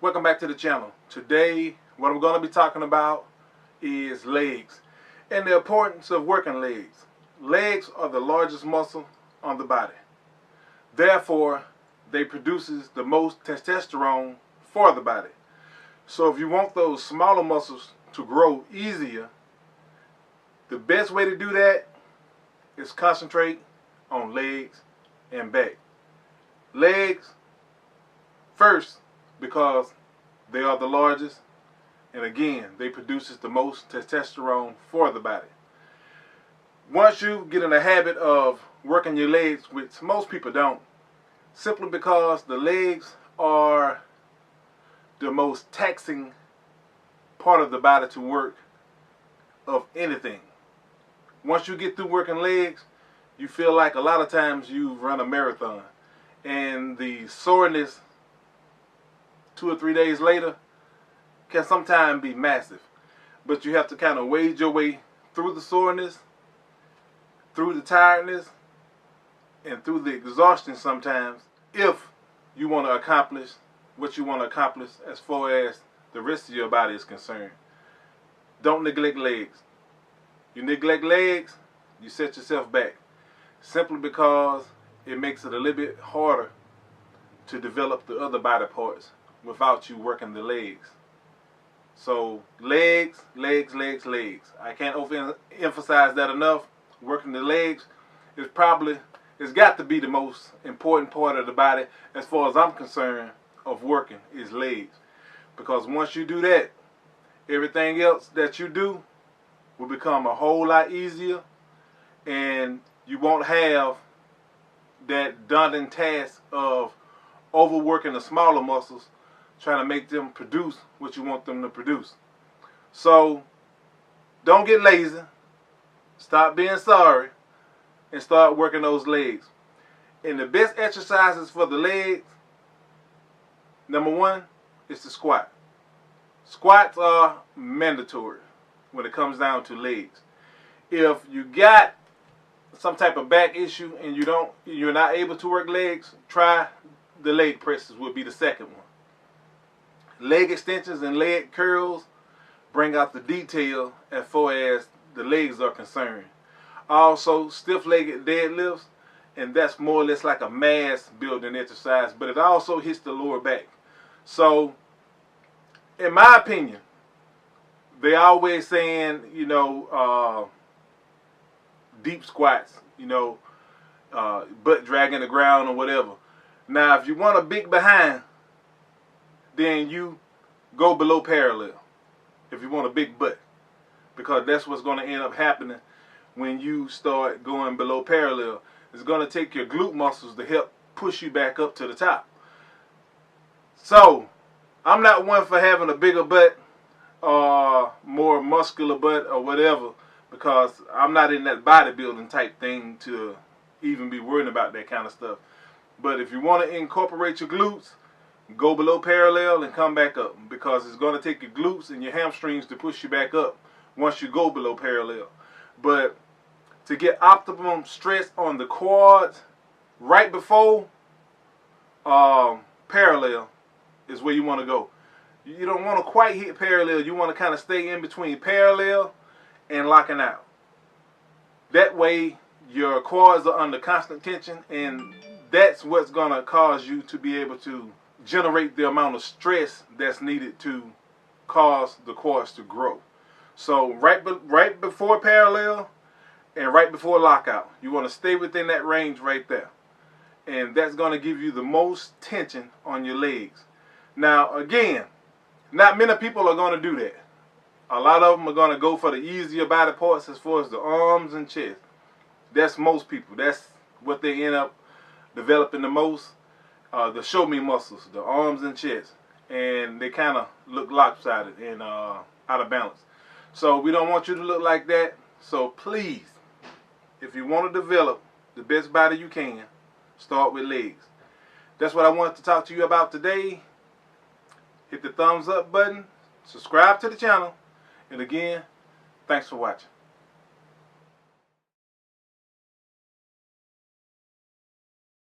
Welcome back to the channel. Today what I'm going to be talking about is legs and the importance of working legs. Legs are the largest muscle on the body. Therefore, they produces the most testosterone for the body. So if you want those smaller muscles to grow easier, the best way to do that is concentrate on legs and back. Legs first, because they are the largest, and again, they produces the most testosterone for the body. Once you get in the habit of working your legs, which most people don't, simply because the legs are the most taxing part of the body to work of anything. Once you get through working legs, you feel like a lot of times you run a marathon, and the soreness 2 or 3 days later can sometimes be massive. But you have to kind of wade your way through the soreness, through the tiredness, and through the exhaustion sometimes, if you want to accomplish what you want to accomplish as far as the rest of your body is concerned. Don't neglect legs. You neglect legs, you set yourself back, simply because it makes it a little bit harder to develop the other body parts without you working the legs. So legs, legs, legs, legs. I can't overemphasize that enough. Working the legs is probably, it's got to be the most important part of the body as far as I'm concerned of working is legs. Because once you do that, everything else that you do will become a whole lot easier, and you won't have that daunting task of overworking the smaller muscles, trying to make them produce what you want them to produce. So don't get lazy. Stop being sorry and start working those legs. And the best exercises for the legs, number one, is the squat. Squats are mandatory when it comes down to legs. If you got some type of back issue and you're not able to work legs, try the leg presses, would be the second one. Leg extensions and leg curls bring out the detail as far as the legs are concerned. Also, stiff-legged deadlifts, and that's more or less like a mass building exercise, but it also hits the lower back. So, in my opinion, they always saying, deep squats, butt dragging the ground or whatever. Now, if you want a big behind, then you go below parallel if you want a big butt, because that's what's going to end up happening when you start going below parallel. It's going to take your glute muscles to help push you back up to the top. So I'm not one for having a bigger butt or more muscular butt or whatever, because I'm not in that bodybuilding type thing to even be worrying about that kind of stuff. But if you want to incorporate your glutes, go below parallel and come back up, because it's going to take your glutes and your hamstrings to push you back up once you go below parallel. But to get optimum stress on the quads, right before parallel is where you want to go. You don't want to quite hit parallel. You want to kind of stay in between parallel and locking out. That way your quads are under constant tension, and that's what's going to cause you to be able to generate the amount of stress that's needed to cause the quads to grow. So right before parallel and right before lockout, you want to stay within that range right there, and that's going to give you the most tension on your legs. Now again, not many people are going to do that. A lot of them are going to go for the easier body parts as far as the arms and chest. That's most people. That's what they end up developing the most. The show me muscles, the arms and chest, and they kind of look lopsided and out of balance. So we don't want you to look like that. So please, if you want to develop the best body you can, start with legs. That's what I wanted to talk to you about today. Hit the thumbs up button, subscribe to the channel, and again, thanks for watching.